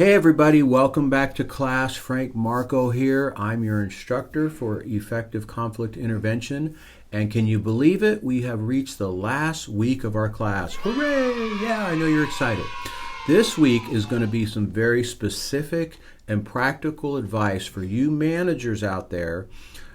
Hey everybody, welcome back to class. Frank Markow here. I'm your instructor for effective conflict intervention. And can you believe it? We have reached the last week of our class. Hooray! Yeah, I know you're excited. This week is going to be some very specific and practical advice for you managers out there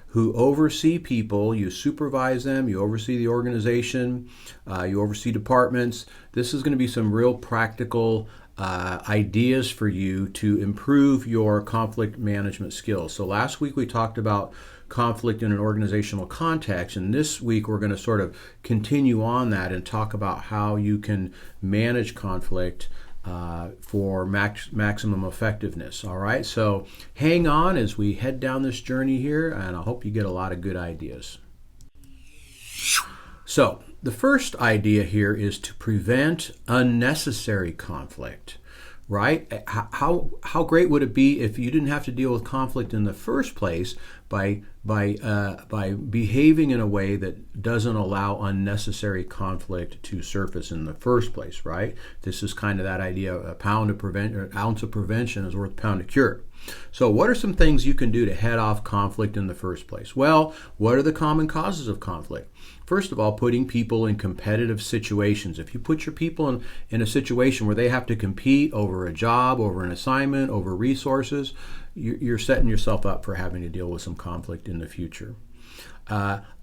who oversee people. You supervise them, you oversee the organization, you oversee departments. This is going to be some real practical ideas for you to improve your conflict management skills. So last week we talked about conflict in an organizational context, and this week we're going to sort of continue on that and talk about how you can manage conflict for maximum effectiveness. All right, so hang on as we head down this journey here, and I hope you get a lot of good ideas. So the first idea here is to prevent unnecessary conflict, right? How great would it be if you didn't have to deal with conflict in the first place by behaving in a way that doesn't allow unnecessary conflict to surface in the first place, right? This is kind of that idea of an ounce of prevention is worth a pound of cure. So what are some things you can do to head off conflict in the first place? Well, what are the common causes of conflict? First of all, putting people in competitive situations. If you put your people in a situation where they have to compete over a job, over an assignment, over resources, you're setting yourself up for having to deal with some conflict in the future.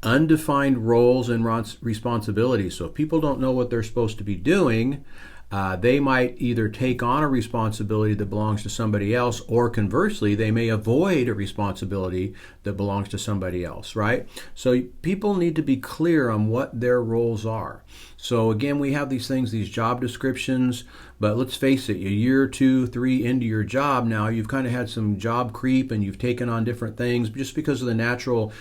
Undefined roles and responsibilities. So if people don't know what they're supposed to be doing, they might either take on a responsibility that belongs to somebody else, or conversely, they may avoid a responsibility that belongs to somebody else, right? So people need to be clear on what their roles are. So again, we have these things, these job descriptions, but let's face it, a year, 2, 3 into your job now, you've kind of had some job creep and you've taken on different things just because of the natural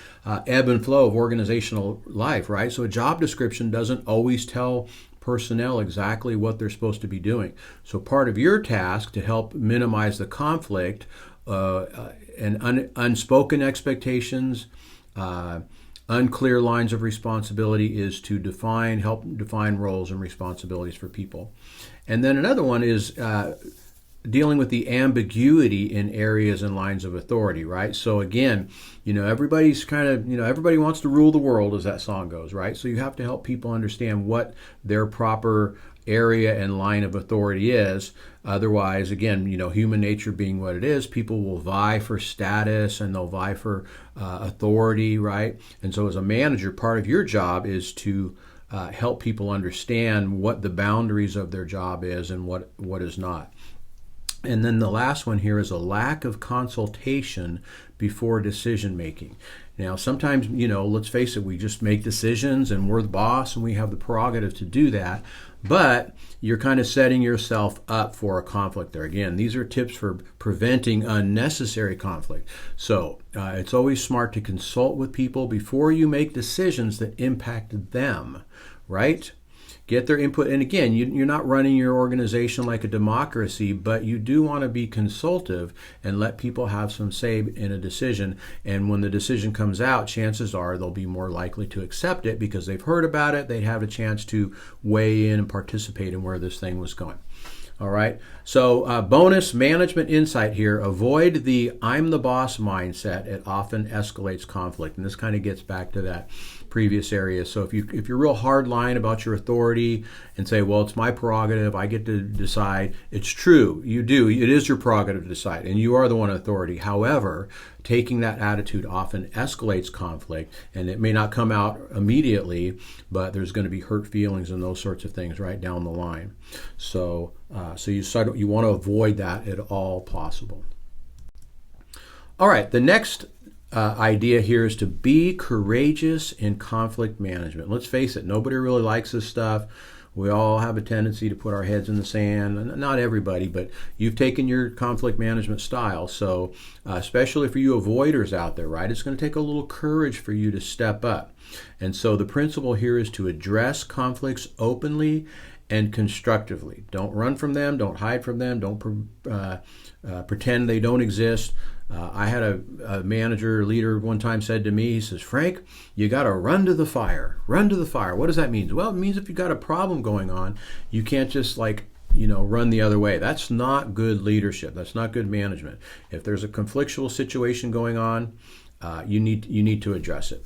ebb and flow of organizational life, right? So a job description doesn't always tell personnel exactly what they're supposed to be doing. So part of your task to help minimize the conflict and unspoken expectations, unclear lines of responsibility is to help define roles and responsibilities for people. And then another one is dealing with the ambiguity in areas and lines of authority, right? So again, everybody's everybody wants to rule the world, as that song goes, right? So you have to help people understand what their proper area and line of authority is. Otherwise, again, human nature being what it is, people will vie for status and they'll vie for authority, right? And so as a manager, part of your job is to help people understand what the boundaries of their job is and what is not. And then the last one here is a lack of consultation before decision making. Now, sometimes, let's face it, we just make decisions and we're the boss and we have the prerogative to do that, but you're kind of setting yourself up for a conflict there. Again, these are tips for preventing unnecessary conflict. So it's always smart to consult with people before you make decisions that impact them, right? Get their input. And again, you're not running your organization like a democracy, but you do want to be consultative and let people have some say in a decision. And when the decision comes out, chances are they'll be more likely to accept it because they've heard about it. They'd have a chance to weigh in and participate in where this thing was going. All right. So bonus management insight here. Avoid the I'm the boss mindset. It often escalates conflict. And this kind of gets back to that previous area. So if you're real hard line about your authority and say, well, it's my prerogative, I get to decide. It's true. You do. It is your prerogative to decide. And you are the one in authority. However, taking that attitude often escalates conflict. And it may not come out immediately, but there's going to be hurt feelings and those sorts of things right down the line. So you want to avoid that at all possible. All right, the next idea here is to be courageous in conflict management. Let's face it, nobody really likes this stuff. We all have a tendency to put our heads in the sand. Not everybody, but you've taken your conflict management style. So especially for you avoiders out there, right, it's going to take a little courage for you to step up. And so the principle here is to address conflicts openly and constructively. Don't run from them. Don't hide from them. Don't pretend they don't exist. I had a manager, leader one time said to me, he says, Frank, you got to run to the fire. Run to the fire. What does that mean? Well, it means if you got a problem going on, you can't just run the other way. That's not good leadership. That's not good management. If there's a conflictual situation going on, you need to address it.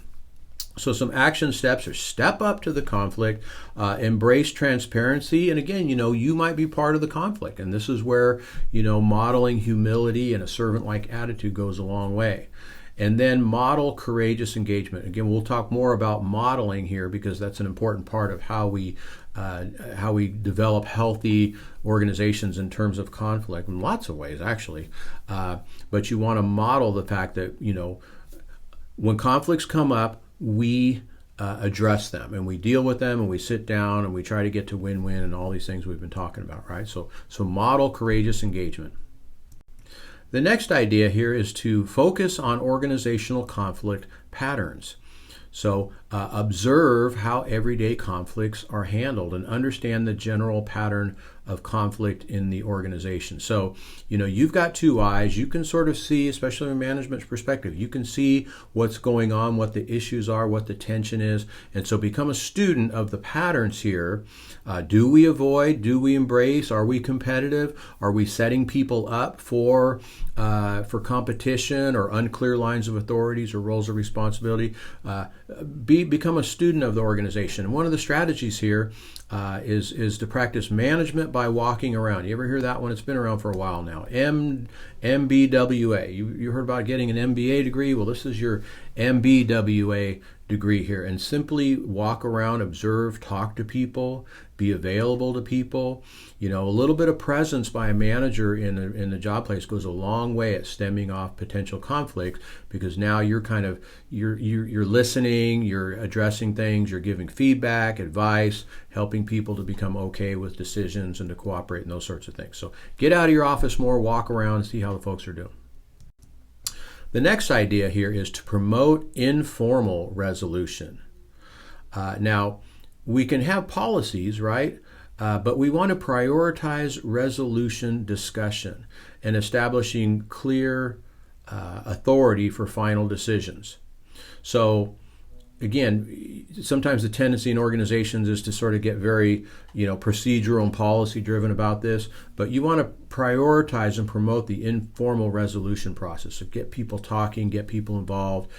So some action steps are: step up to the conflict, embrace transparency, and again, you might be part of the conflict, and this is where, modeling humility and a servant-like attitude goes a long way. And then model courageous engagement. Again, we'll talk more about modeling here because that's an important part of how we develop healthy organizations in terms of conflict in lots of ways, actually. But you want to model the fact that, when conflicts come up, we address them and we deal with them and we sit down and we try to get to win-win and all these things we've been talking about, right? So model courageous engagement. The next idea here is to focus on organizational conflict patterns. So observe how everyday conflicts are handled and understand the general pattern of conflict in the organization. So, you've got two eyes. You can sort of see, especially from management's perspective, you can see what's going on, what the issues are, what the tension is. And so become a student of the patterns here. Do we avoid? Do we embrace? Are we competitive? Are we setting people up for competition or unclear lines of authorities or roles of responsibility? Become a student of the organization. And one of the strategies here is to practice management by walking around. You ever hear that one? It's been around for a while now. MBWA. You heard about getting an MBA degree? Well, this is your MBWA degree here. And simply walk around, observe, talk to people, be available to people. A little bit of presence by a manager in the job place goes a long way at stemming off potential conflicts, because now you're you're listening, you're addressing things, you're giving feedback, advice, helping people to become okay with decisions and to cooperate and those sorts of things. So get out of your office more, walk around, and see how the folks are doing. The next idea here is to promote informal resolution. Now, we can have policies, right? But we want to prioritize resolution discussion and establishing clear authority for final decisions. So, again, sometimes the tendency in organizations is to sort of get very, procedural and policy driven about this, but you want to prioritize and promote the informal resolution process. So get people talking, get people involved,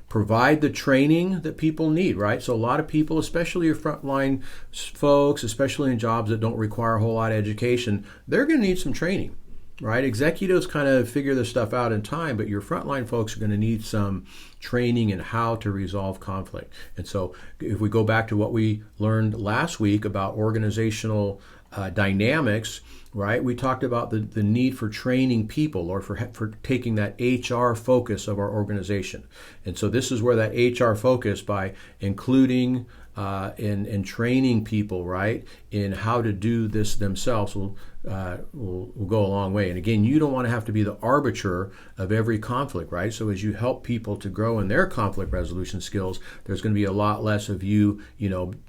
provide the training that people need, right? So a lot of people, especially your frontline folks, especially in jobs that don't require a whole lot of education, they're going to need some training. Right? Executives kind of figure this stuff out in time, but your frontline folks are going to need some training in how to resolve conflict. And so if we go back to what we learned last week about organizational dynamics, right? We talked about the need for training people or for taking that HR focus of our organization. And so this is where that HR focus, by including and training people, right, in how to do this themselves will go a long way. And again, you don't want to have to be the arbiter of every conflict, right? So as you help people to grow in their conflict resolution skills, there's going to be a lot less of you,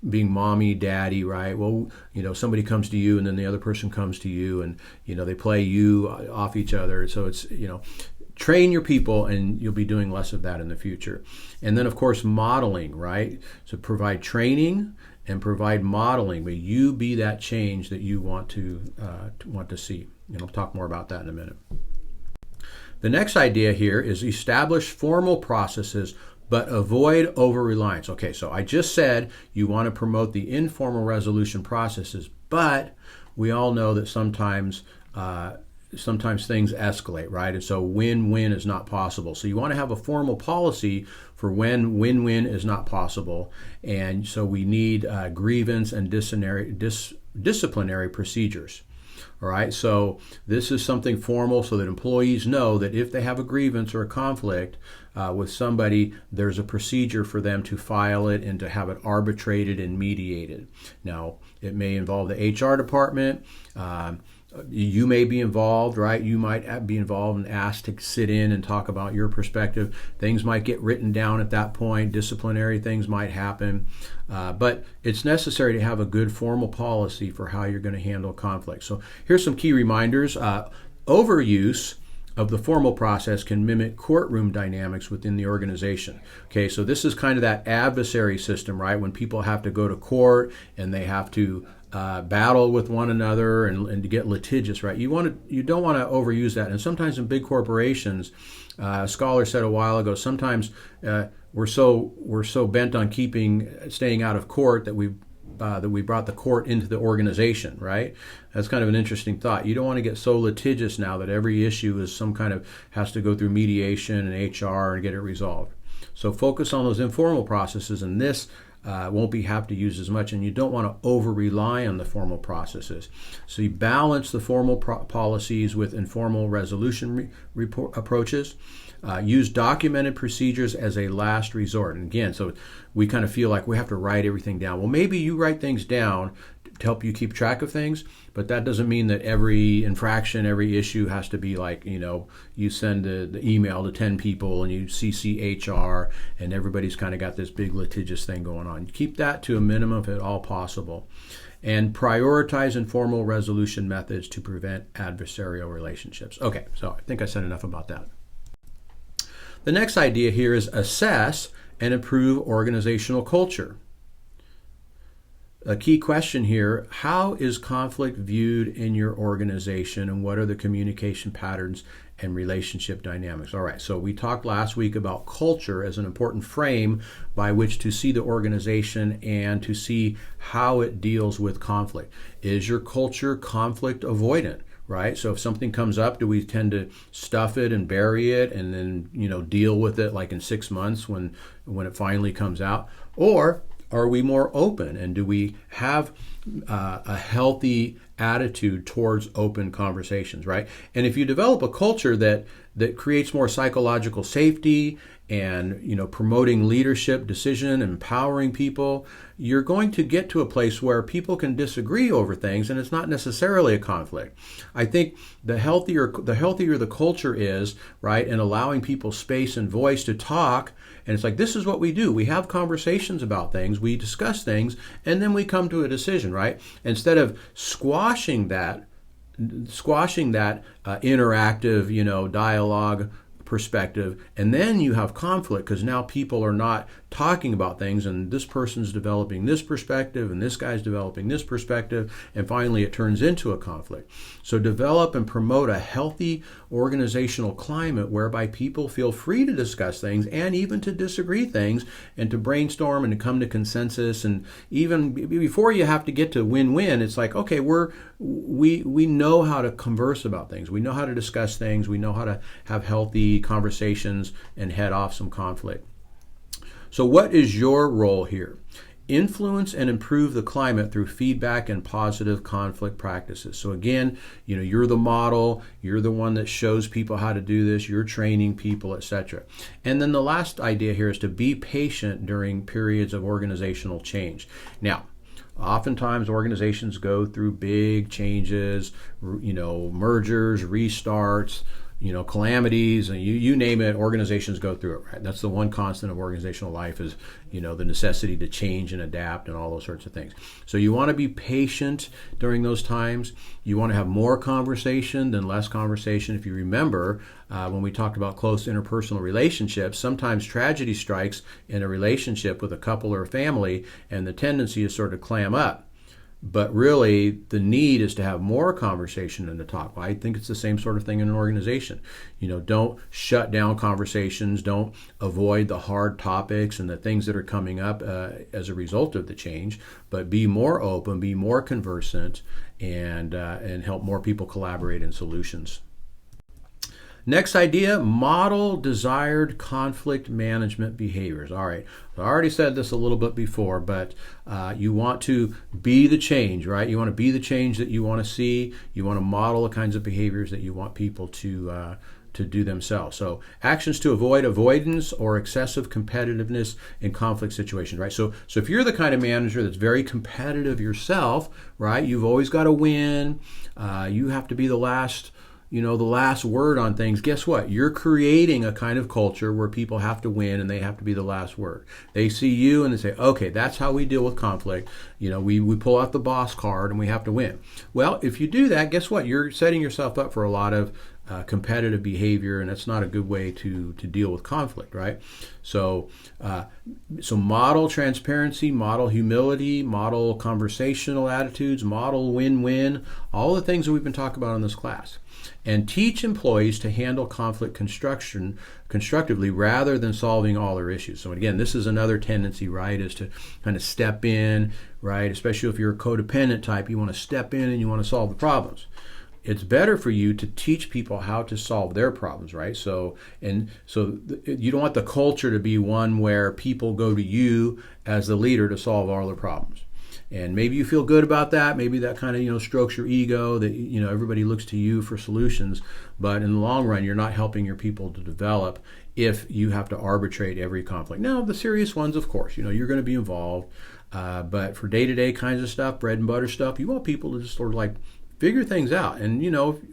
being mommy, daddy, right? Well, somebody comes to you and then the other person comes to you and, they play you off each other. So it's, train your people and you'll be doing less of that in the future. And then, of course, modeling, right? So provide training and provide modeling, but you be that change that you want to see. And I'll talk more about that in a minute. The next idea here is establish formal processes but avoid over-reliance. Okay, so I just said you want to promote the informal resolution processes, but we all know that sometimes things escalate, right? And so win-win is not possible. So you want to have a formal policy for when win-win is not possible. And so we need grievance and disciplinary procedures. All right, so this is something formal so that employees know that if they have a grievance or a conflict with somebody, there's a procedure for them to file it and to have it arbitrated and mediated. Now, it may involve the HR department. You may be involved, right? You might be involved and asked to sit in and talk about your perspective. Things might get written down at that point. Disciplinary things might happen. But it's necessary to have a good formal policy for how you're going to handle conflict. So here's some key reminders. Overuse of the formal process can mimic courtroom dynamics within the organization. Okay, so this is kind of that adversary system, right? When people have to go to court and they have to battle with one another and to get litigious, right? You don't want to overuse that. And sometimes in big corporations, a scholar said a while ago, sometimes we're so bent on staying out of court that we brought the court into the organization, right? That's kind of an interesting thought. You don't want to get so litigious now that every issue is has to go through mediation and HR and get it resolved. So focus on those informal processes, and this won't have to use as much, and you don't want to over-rely on the formal processes. So you balance the formal policies with informal resolution approaches. Use documented procedures as a last resort. And again, so we kind of feel like we have to write everything down. Well, maybe you write things down to help you keep track of things, but that doesn't mean that every infraction, every issue has to be like, you send the email to 10 people and you CC HR and everybody's kind of got this big litigious thing going on. Keep that to a minimum if at all possible. And prioritize informal resolution methods to prevent adversarial relationships. Okay, so I think I said enough about that. The next idea here is assess and improve organizational culture. A key question here, how is conflict viewed in your organization and what are the communication patterns and relationship dynamics? All right, so we talked last week about culture as an important frame by which to see the organization and to see how it deals with conflict. Is your culture conflict avoidant? Right? So if something comes up, do we tend to stuff it and bury it and then, deal with it like in 6 months when it finally comes out? Or are we more open, and do we have a healthy attitude towards open conversations, right? And if you develop a culture that creates more psychological safety and promoting leadership, decision, empowering people, you're going to get to a place where people can disagree over things, and it's not necessarily a conflict. I think the healthier the culture is, right, and allowing people space and voice to talk. And it's like, this is what we do. We have conversations about things, we discuss things, and then we come to a decision, right? Instead of squashing that interactive, dialogue perspective, and then you have conflict because now people are not talking about things, and this person's developing this perspective and this guy's developing this perspective, and finally it turns into a conflict. So develop and promote a healthy organizational climate whereby people feel free to discuss things and even to disagree things and to brainstorm and to come to consensus. And even before you have to get to win-win, it's like, okay, we know how to converse about things, we know how to discuss things, we know how to have healthy conversations and head off some conflict. So what is your role here? Influence and improve the climate through feedback and positive conflict practices. So again, you're the model, you're the one that shows people how to do this, you're training people, etc. And then the last idea here is to be patient during periods of organizational change. Now, oftentimes organizations go through big changes, mergers, restarts, calamities, and you name it, organizations go through it, right? That's the one constant of organizational life is, the necessity to change and adapt and all those sorts of things. So you want to be patient during those times. You want to have more conversation than less conversation. If you remember, when we talked about close interpersonal relationships, sometimes tragedy strikes in a relationship with a couple or a family, and the tendency is sort of clam up. But really, the need is to have more conversation than to talk. Well, I think it's the same sort of thing in an organization. Don't shut down conversations. Don't avoid the hard topics and the things that are coming up as a result of the change. But be more open, be more conversant, and help more people collaborate in solutions. Next idea, model desired conflict management behaviors. All right, I already said this a little bit before, but you want to be the change, right? You want to be the change that you want to see. You want to model the kinds of behaviors that you want people to do themselves. So actions to avoid avoidance or excessive competitiveness in conflict situations, right? So if you're the kind of manager that's very competitive yourself, right? You've always got to win. You have to be the last word on things. Guess what? You're creating a kind of culture where people have to win and they have to be the last word. They see you and they say, okay, that's how we deal with conflict. We pull out the boss card and we have to win. Well, if you do that, guess what? You're setting yourself up for a lot of competitive behavior, and that's not a good way to deal with conflict, right? So, so model transparency, model humility, model conversational attitudes, model win-win, all the things that we've been talking about in this class. And teach employees to handle conflict constructively rather than solving all their issues. So again, this is another tendency, right, is to kind of step in, right? Especially if you're a codependent type, you want to step in and you want to solve the problems. It's better for you to teach people how to solve their problems, right? So you don't want the culture to be one where people go to you as the leader to solve all their problems. And maybe you feel good about that. Maybe that kind of, strokes your ego that, everybody looks to you for solutions. But in the long run, you're not helping your people to develop if you have to arbitrate every conflict. Now, the serious ones, of course, you're going to be involved. But for day-to-day kinds of stuff, bread and butter stuff, you want people to just sort of like figure things out. And,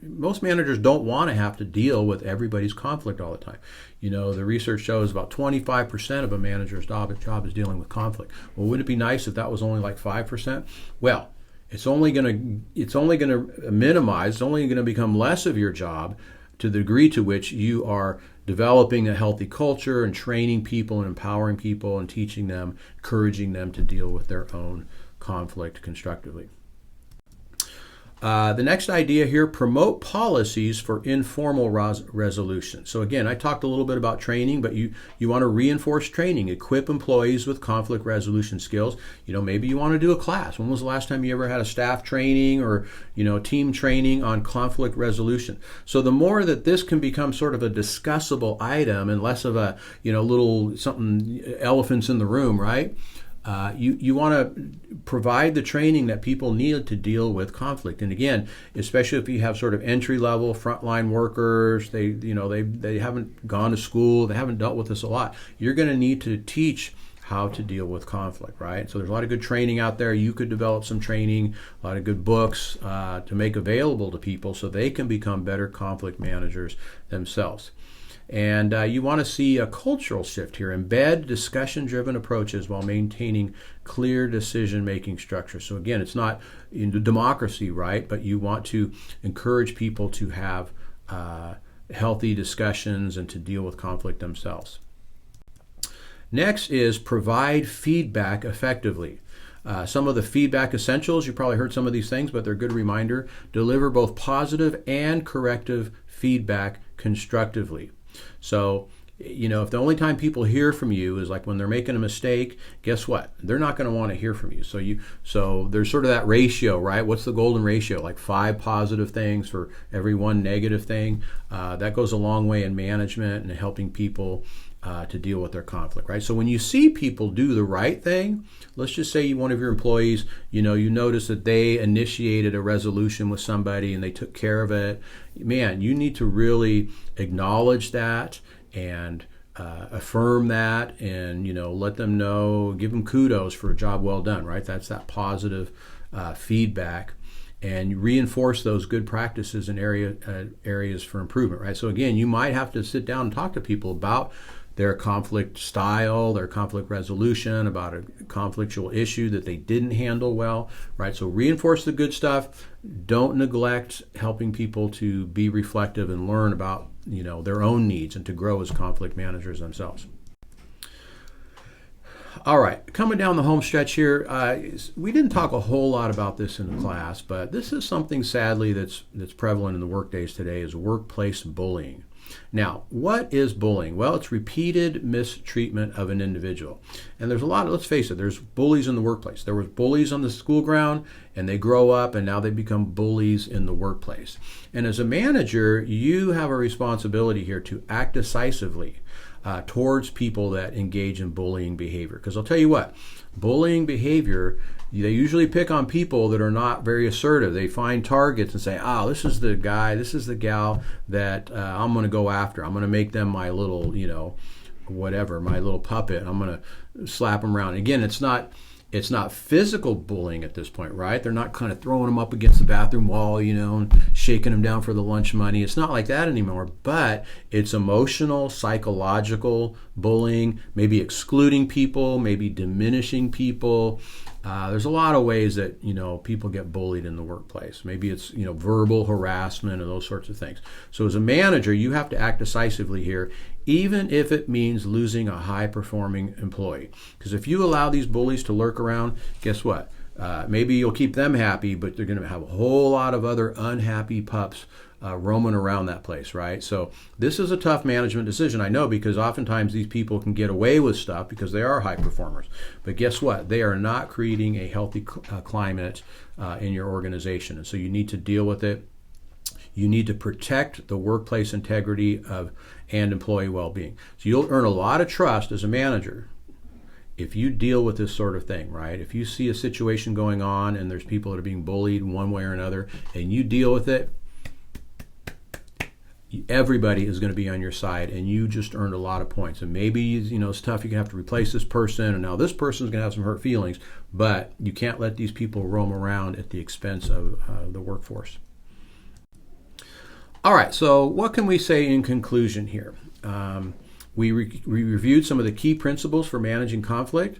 most managers don't want to have to deal with everybody's conflict all the time. The research shows about 25% of a manager's job is dealing with conflict. Well, wouldn't it be nice if that was only like 5%? Well, it's only going to minimize, it's only going to become less of your job to the degree to which you are developing a healthy culture and training people and empowering people and teaching them, encouraging them to deal with their own conflict constructively. The next idea here, promote policies for informal resolution. So again, I talked a little bit about training, but you want to reinforce training, equip employees with conflict resolution skills. Maybe you want to do a class. When was the last time you ever had a staff training or, team training on conflict resolution? So the more that this can become sort of a discussable item and less of a, little something, elephants in the room, right? You want to provide the training that people need to deal with conflict. And again, especially if you have sort of entry-level frontline workers, they haven't gone to school, they haven't dealt with this a lot. You're going to need to teach how to deal with conflict, right? So there's a lot of good training out there. You could develop some training, a lot of good books to make available to people so they can become better conflict managers themselves. And you want to see a cultural shift here. Embed discussion-driven approaches while maintaining clear decision-making structure. So again, it's not in democracy, right? But you want to encourage people to have healthy discussions and to deal with conflict themselves. Next is provide feedback effectively. Some of the feedback essentials, you probably heard some of these things, but they're a good reminder. Deliver both positive and corrective feedback constructively. So, if the only time people hear from you is like when they're making a mistake, guess what? They're not going to want to hear from you. So there's sort of that ratio, right? What's the golden ratio? Like 5 positive things for every 1 negative thing. That goes a long way in management and helping people to deal with their conflict, right? So when you see people do the right thing, let's just say one of your employees, you notice that they initiated a resolution with somebody and they took care of it. Man, you need to really acknowledge that and affirm that and, let them know, give them kudos for a job well done, right? That's that positive feedback. And reinforce those good practices in areas for improvement, right? So again, you might have to sit down and talk to people about their conflict style, their conflict resolution, about a conflictual issue that they didn't handle well, right? So reinforce the good stuff. Don't neglect helping people to be reflective and learn about, their own needs and to grow as conflict managers themselves. All right, coming down the home stretch here, we didn't talk a whole lot about this in the class, but this is something sadly that's prevalent in the workdays today is workplace bullying. Now, what is bullying? Well, it's repeated mistreatment of an individual. And there's a lot, let's face it, there's bullies in the workplace. There was bullies on the school ground, and they grow up, and now they become bullies in the workplace. And as a manager, you have a responsibility here to act decisively towards people that engage in bullying behavior. Because I'll tell you what, bullying behavior, they usually pick on people that are not very assertive. They find targets and say, this is the guy, this is the gal that I'm going to go after. I'm going to make them my little, whatever, my little puppet. I'm going to slap them around. Again, it's not physical bullying at this point, right? They're not kind of throwing them up against the bathroom wall, and shaking them down for the lunch money. It's not like that anymore, but it's emotional, psychological bullying, maybe excluding people, maybe diminishing people, There's a lot of ways that people get bullied in the workplace. Maybe it's verbal harassment and those sorts of things. So as a manager, you have to act decisively here, even if it means losing a high-performing employee. Because if you allow these bullies to lurk around, guess what? Maybe you'll keep them happy, but they're going to have a whole lot of other unhappy pups roaming around that place, right? So this is a tough management decision, I know, because oftentimes these people can get away with stuff because they are high performers. But guess what? They are not creating a healthy climate in your organization. And so you need to deal with it. You need to protect the workplace integrity and employee well-being. So you'll earn a lot of trust as a manager if you deal with this sort of thing, right? If you see a situation going on and there's people that are being bullied one way or another, and you deal with it, everybody is going to be on your side, and you just earned a lot of points. And maybe it's tough. You're going to have to replace this person, and now this person's going to have some hurt feelings, but you can't let these people roam around at the expense of the workforce. All right, so what can we say in conclusion here? We reviewed some of the key principles for managing conflict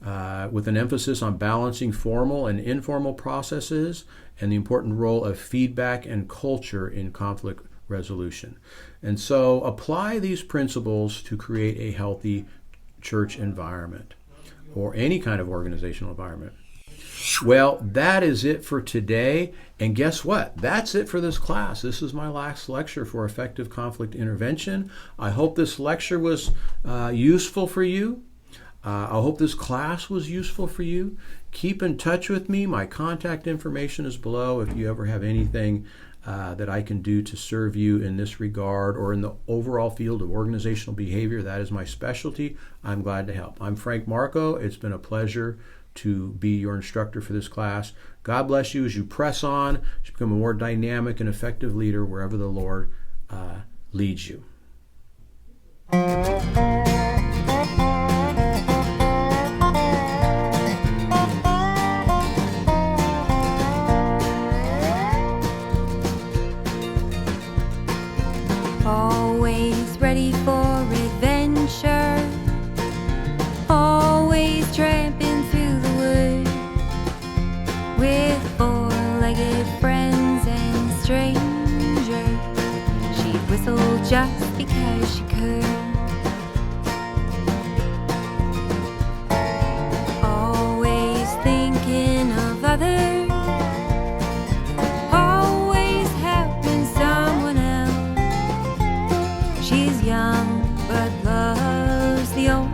with an emphasis on balancing formal and informal processes and the important role of feedback and culture in conflict resolution. And so apply these principles to create a healthy church environment or any kind of organizational environment. Well, that is it for today. And guess what? That's it for this class. This is my last lecture for effective conflict intervention. I hope this lecture was useful for you. I hope this class was useful for you. Keep in touch with me. My contact information is below if you ever have anything that I can do to serve you in this regard or in the overall field of organizational behavior. That is my specialty. I'm glad to help. I'm Frank Markow. It's been a pleasure to be your instructor for this class. God bless you as you press on to become a more dynamic and effective leader wherever the Lord leads you. Always ready for adventure, always tramping through the woods with four-legged friends and strangers. She'd whistle just because she could. Always thinking of others, always helping someone else. She's young but loves the old.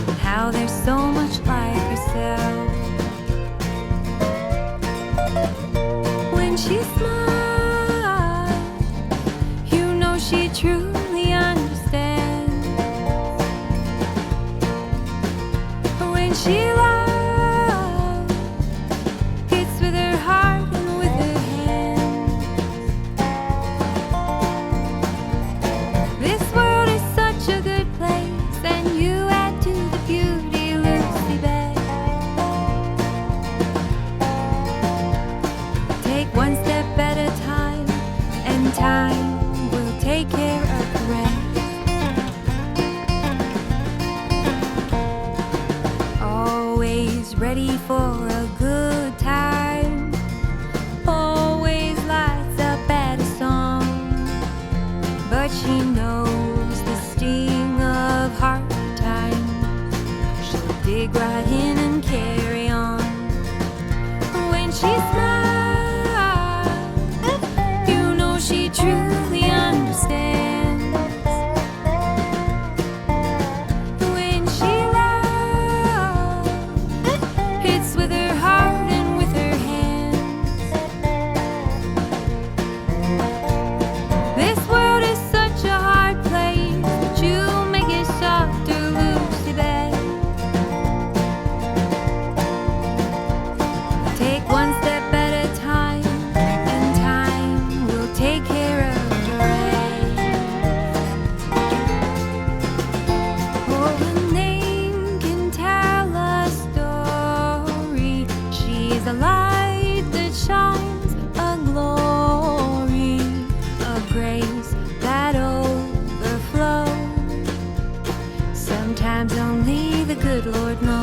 Somehow there's so much like herself. When she smiles, you know she truly understands. When she loves, it's with her heart and with her hands. This world is such a good place, and you add to the beauty, Lucy Beth. Take one step at a time, and time will take care of the rest. Always ready for a good time, always lights up at a song. But she knows the sting of hard times. She'll dig right in and carry on. When she smiles, you know she truly understands. When she loves, it's with her heart and with her hands. This world is such a hard place, but you make it softer, Lucy Beth. Take one step at a time, and time will take care of the rest. Oh, a name can tell a story. She's a light that shines, a glory, a grace that overflows. Sometimes only the good Lord knows.